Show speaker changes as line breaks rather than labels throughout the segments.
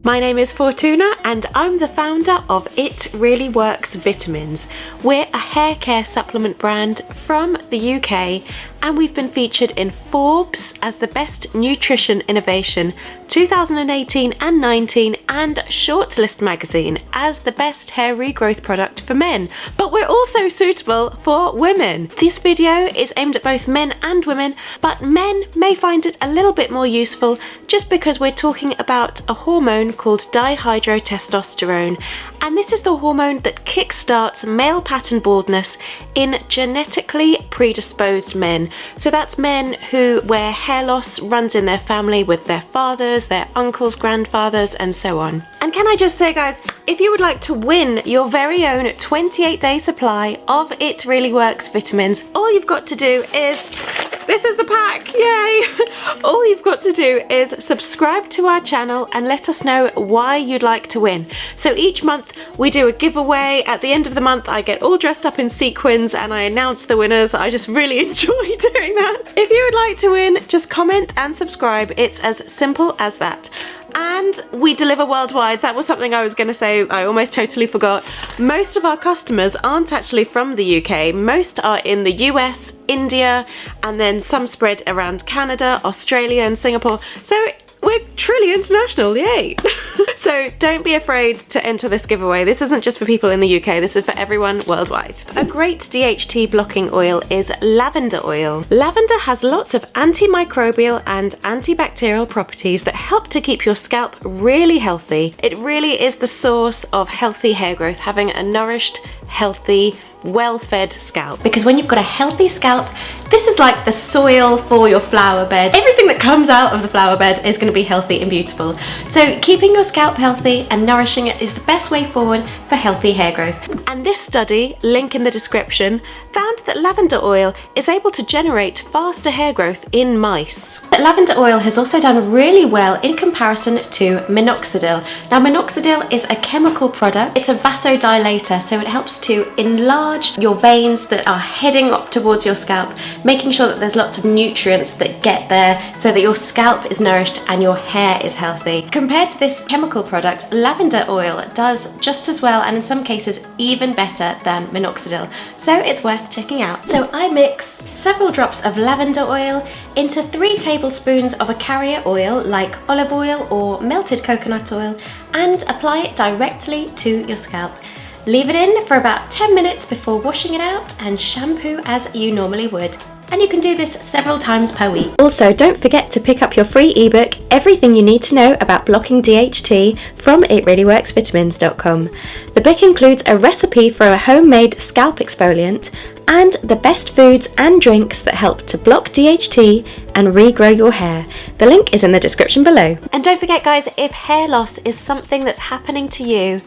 My name is Fortuna and I'm the founder of It Really Works Vitamins. We're a hair care supplement brand from the UK and we've been featured in Forbes as the best nutrition innovation 2018 and 19 and Shortlist Magazine as the best hair regrowth product for men. But we're also suitable for women. This video is aimed at both men and women, but men may find it a little bit more useful just because we're talking about a hormone called dihydrotestosterone, and this is the hormone that kickstarts male pattern baldness in genetically predisposed men. So that's men where hair loss runs in their family with their fathers, their uncles, grandfathers, and so on. And can I just say, guys, if you would like to win your very own 28-day supply of It Really Works vitamins, all you've got to do is, this is the pack, yay! All you've got to do is subscribe to our channel and let us know why you'd like to win. So each month we do a giveaway. At the end of the month I get all dressed up in sequins and I announce the winners. I just really enjoy doing that. If you would like to win, just comment and subscribe. It's as simple as that. And we deliver worldwide. That was something I was going to say, I almost totally forgot. Most of our customers aren't actually from the UK. Most are in the US, India, and then some spread around Canada, Australia, and Singapore. So we're truly international, yay! So don't be afraid to enter this giveaway. This isn't just for people in the UK, this is for everyone worldwide. A great DHT blocking oil is lavender oil. Lavender has lots of antimicrobial and antibacterial properties that help to keep your scalp really healthy. It really is the source of healthy hair growth, having a nourished, healthy, well-fed scalp. Because when you've got a healthy scalp, this is like the soil for your flower bed. Everything that comes out of the flower bed is going to be healthy and beautiful. So keeping your scalp healthy and nourishing it is the best way forward for healthy hair growth. And this study, link in the description, found that lavender oil is able to generate faster hair growth in mice. But lavender oil has also done really well in comparison to minoxidil. Now minoxidil is a chemical product. It's a vasodilator, so it helps to enlarge your veins that are heading up towards your scalp, making sure that there's lots of nutrients that get there so that your scalp is nourished and your hair is healthy. Compared to this chemical product, lavender oil does just as well and in some cases even better than minoxidil, so it's worth checking out. So I mix several drops of lavender oil into 3 tablespoons of a carrier oil like olive oil or melted coconut oil and apply it directly to your scalp. Leave it in for about 10 minutes before washing it out and shampoo as you normally would. And you can do this several times per week. Also, don't forget to pick up your free ebook, Everything You Need to Know About Blocking DHT from itreallyworksvitamins.com. The book includes a recipe for a homemade scalp exfoliant and the best foods and drinks that help to block DHT and regrow your hair. The link is in the description below. And don't forget, guys, if hair loss is something that's happening to you,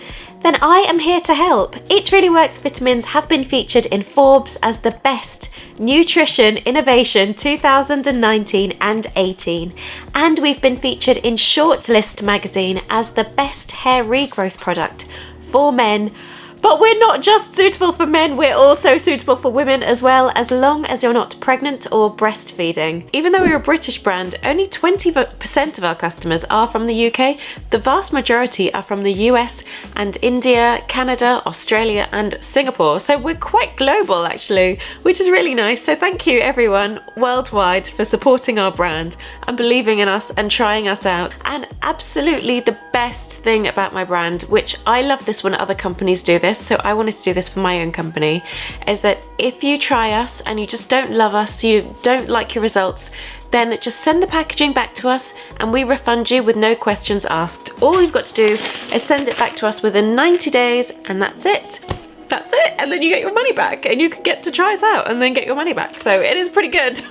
then I am here to help. It Really Works vitamins have been featured in Forbes as the best nutrition innovation 2019 and 18, and we've been featured in Shortlist Magazine as the best hair regrowth product for men. But we're not just suitable for men, we're also suitable for women as well, as long as you're not pregnant or breastfeeding. Even though we're a British brand, only 20% of our customers are from the UK. The vast majority are from the US and India, Canada, Australia and Singapore. So we're quite global actually, which is really nice. So thank you everyone worldwide for supporting our brand and believing in us and trying us out. And absolutely the best thing about my brand, which I love this when other companies do this, so I wanted to do this for my own company, is that if you try us and you just don't love us, you don't like your results, then just send the packaging back to us and we refund you with no questions asked. All you've got to do is send it back to us within 90 days and that's it. That's it, and then you get your money back and you can get to try us out and then get your money back. So it is pretty good.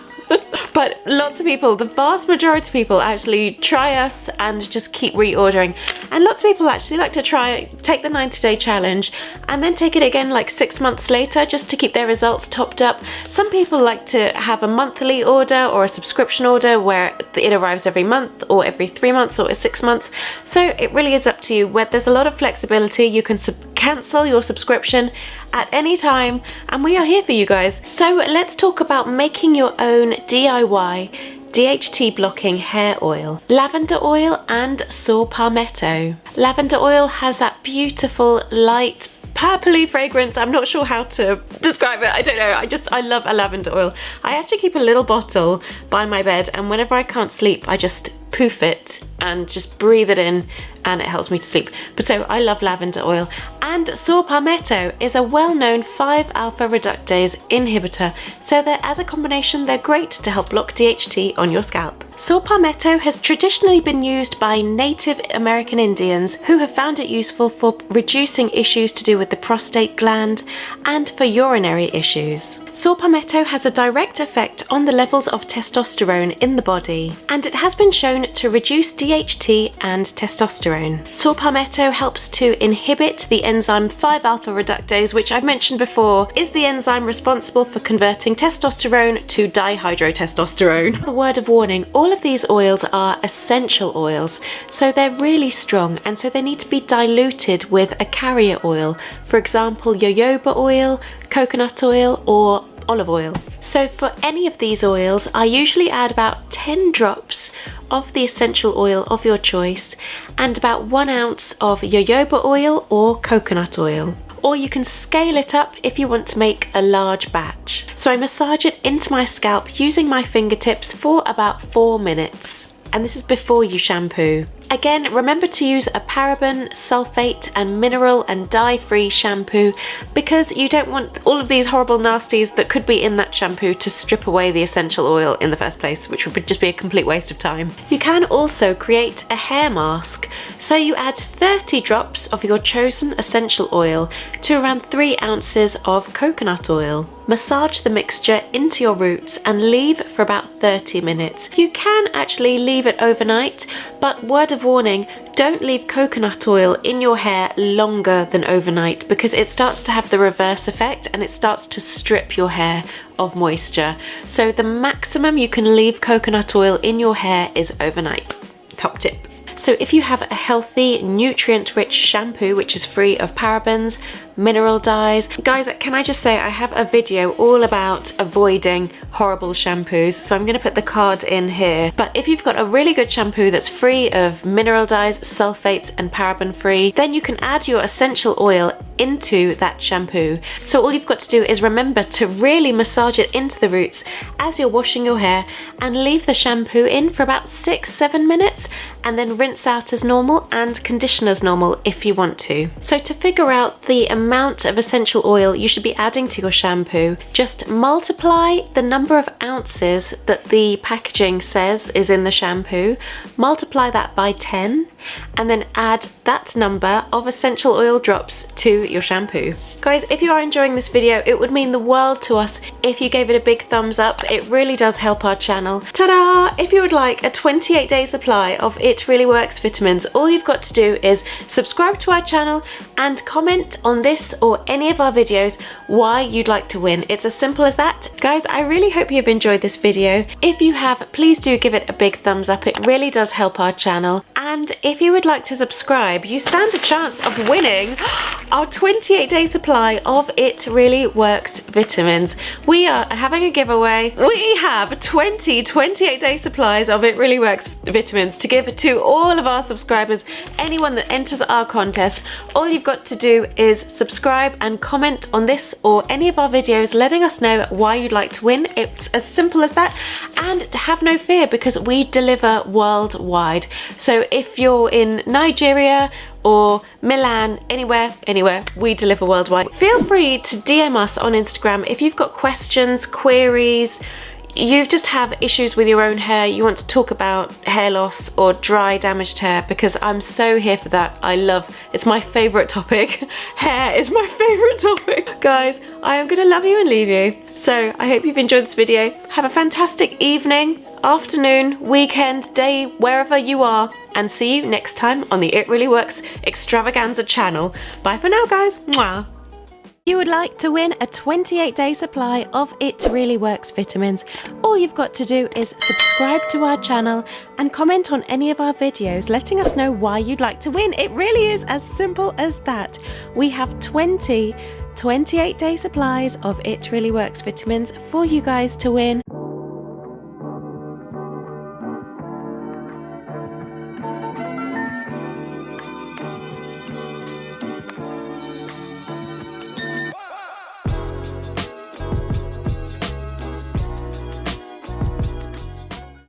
But lots of people, the vast majority of people actually try us and just keep reordering. And lots of people actually like to take the 90-day challenge and then take it again like 6 months later just to keep their results topped up. Some people like to have a monthly order or a subscription order where it arrives every month or every 3 months or 6 months. So it really is up to you. Where there's a lot of flexibility, you can cancel your subscription at any time and we are here for you guys. So let's talk about making your own DIY DHT Blocking Hair Oil, Lavender Oil and Saw Palmetto. Lavender oil has that beautiful light purpley fragrance. I'm not sure how to describe it. I don't know. I love a lavender oil. I actually keep a little bottle by my bed, and whenever I can't sleep, I just poof it and just breathe it in, and it helps me to sleep. But so I love lavender oil. And saw palmetto is a well-known 5-alpha reductase inhibitor, so that as a combination they're great to help block DHT on your scalp. Saw palmetto has traditionally been used by Native American Indians who have found it useful for reducing issues to do with the prostate gland and for urinary issues. Saw palmetto has a direct effect on the levels of testosterone in the body, and it has been shown to reduce DHT and testosterone. Saw palmetto helps to inhibit the enzyme 5-alpha reductase, which I've mentioned before is the enzyme responsible for converting testosterone to dihydrotestosterone. The word of warning, all of these oils are essential oils, so they're really strong, and so they need to be diluted with a carrier oil, for example jojoba oil, coconut oil or olive oil. So for any of these oils, I usually add about 10 drops of the essential oil of your choice and about 1 ounce of jojoba oil or coconut oil. Or you can scale it up if you want to make a large batch. So I massage it into my scalp using my fingertips for about 4 minutes. And this is before you shampoo. Again, remember to use a paraben, sulfate and mineral and dye-free shampoo, because you don't want all of these horrible nasties that could be in that shampoo to strip away the essential oil in the first place, which would just be a complete waste of time. You can also create a hair mask. So you add 30 drops of your chosen essential oil to around 3 ounces of coconut oil. Massage the mixture into your roots and leave for about 30 minutes. You can actually leave it overnight, but word of warning, don't leave coconut oil in your hair longer than overnight, because it starts to have the reverse effect and it starts to strip your hair of moisture. So the maximum you can leave coconut oil in your hair is overnight. Top tip. So if you have a healthy, nutrient-rich shampoo which is free of parabens, mineral dyes. Guys, can I just say I have a video all about avoiding horrible shampoos, so I'm going to put the card in here. But if you've got a really good shampoo that's free of mineral dyes, sulfates and paraben free, then you can add your essential oil into that shampoo. So all you've got to do is remember to really massage it into the roots as you're washing your hair, and leave the shampoo in for about 6-7 minutes, and then rinse out as normal and condition as normal if you want to. So to figure out the amount of essential oil you should be adding to your shampoo, just multiply the number of ounces that the packaging says is in the shampoo, multiply that by 10, and then add that number of essential oil drops to your shampoo. Guys, if you are enjoying this video, it would mean the world to us if you gave it a big thumbs up. It really does help our channel. Ta-da! If you would like a 28-day supply of It Really Works vitamins, all you've got to do is subscribe to our channel and comment on this or any of our videos why you'd like to win. It's as simple as that. Guys, I really hope you've enjoyed this video. If you have, please do give it a big thumbs up. It really does help our channel. And if you would like to subscribe, you stand a chance of winning our 28-day supply of It Really Works vitamins. We are having a giveaway. We have 20 28-day supplies of It Really Works vitamins to give to all of our subscribers, anyone that enters our contest. All you've got to do is subscribe and comment on this or any of our videos letting us know why you'd like to win. It's as simple as that, and have no fear because we deliver worldwide. So if you're in Nigeria or Milan, anywhere, we deliver worldwide. Feel free to DM us on Instagram if you've got questions, queries, you just have issues with your own hair, you want to talk about hair loss or dry, damaged hair, because I'm so here for that. It's my favourite topic. Hair is my favourite topic. Guys, I am gonna love you and leave you. So I hope you've enjoyed this video. Have a fantastic evening, afternoon, weekend, day, wherever you are, and see you next time on the It Really Works Extravaganza channel. Bye for now, guys. Mwah. If you would like to win a 28-day supply of It Really Works vitamins, all you've got to do is subscribe to our channel and comment on any of our videos letting us know why you'd like to win. It really is as simple as that. We have 20 28-day supplies of It Really Works vitamins for you guys to win.